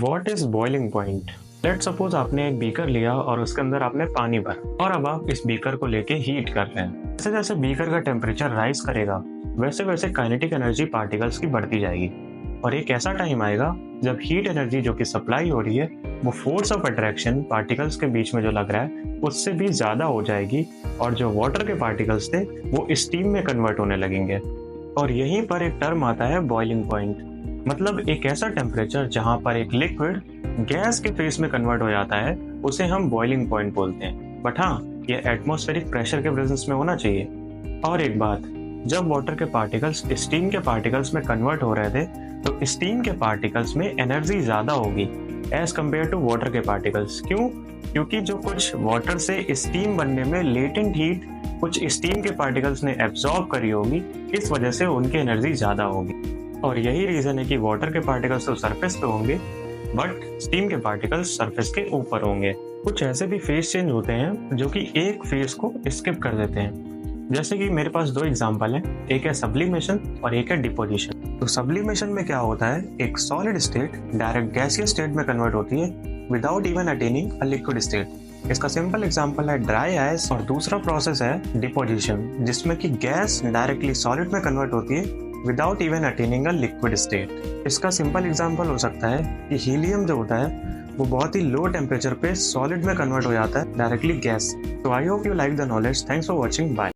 What is boiling point? Let suppose आपने एक beaker लिया और उसके अंदर आपने पानी भरा और अब आप इस बीकर को लेके हीट कर रहे हैं। जैसे जैसे बीकर का टेम्परेचर राइज करेगा वैसे वैसे काइनेटिक एनर्जी पार्टिकल्स की बढ़ती जाएगी और एक ऐसा टाइम आएगा जब हीट एनर्जी जो कि सप्लाई हो रही है वो फोर्स ऑफ अट्रैक्शन पार्टिकल्स के बीच में जो लग रहा है उससे भी ज़्यादा हो जाएगी और जो वाटर के पार्टिकल्स थे वो स्टीम में कन्वर्ट होने लगेंगे। और यहीं पर एक टर्म आता है बॉइलिंग पॉइंट, मतलब एक ऐसा टेम्परेचर जहां पर एक लिक्विड गैस के फेस में कन्वर्ट हो जाता है उसे हम बॉइलिंग पॉइंट बोलते हैं। बट हाँ, ये एटमॉस्फेरिक प्रेशर के प्रेजेंस में होना चाहिए। और एक बात, जब वाटर के पार्टिकल्स स्टीम के पार्टिकल्स में कन्वर्ट हो रहे थे तो स्टीम के पार्टिकल्स में एनर्जी ज़्यादा होगी एज कम्पेयर टू वाटर के पार्टिकल्स। क्यों? क्योंकि जो कुछ वाटर से स्टीम बनने में लेटेंट हीट कुछ स्टीम के पार्टिकल्स ने एब्जॉर्ब करी होगी, इस वजह से उनकी एनर्जी ज़्यादा होगी। और यही रीज़न है कि वाटर के पार्टिकल्स तो सरफेस पे होंगे बट स्टीम के पार्टिकल्स सरफेस के ऊपर होंगे। कुछ ऐसे भी फेज चेंज होते हैं जो कि एक फेज को स्किप कर देते हैं। जैसे कि मेरे पास दो एग्जांपल हैं, एक है सब्लिमेशन और एक है डिपोजिशन। तो सब्लिमेशन में क्या होता है, एक solid state direct gaseous state में कन्वर्ट होती है without even attaining a liquid state. इसका सिंपल एग्जांपल है ड्राई आइस। और दूसरा प्रोसेस है डिपोजिशन, जिसमें कि गैस डायरेक्टली सॉलिड में कन्वर्ट होती है without even attaining a liquid state. इसका सिंपल एग्जांपल हो सकता है कि हीलियम जो होता है वो बहुत ही लो टेम्परेचर पे सॉलिड में कन्वर्ट हो जाता है डायरेक्टली गैस। तो I hope you like the knowledge. Thanks for watching. Bye.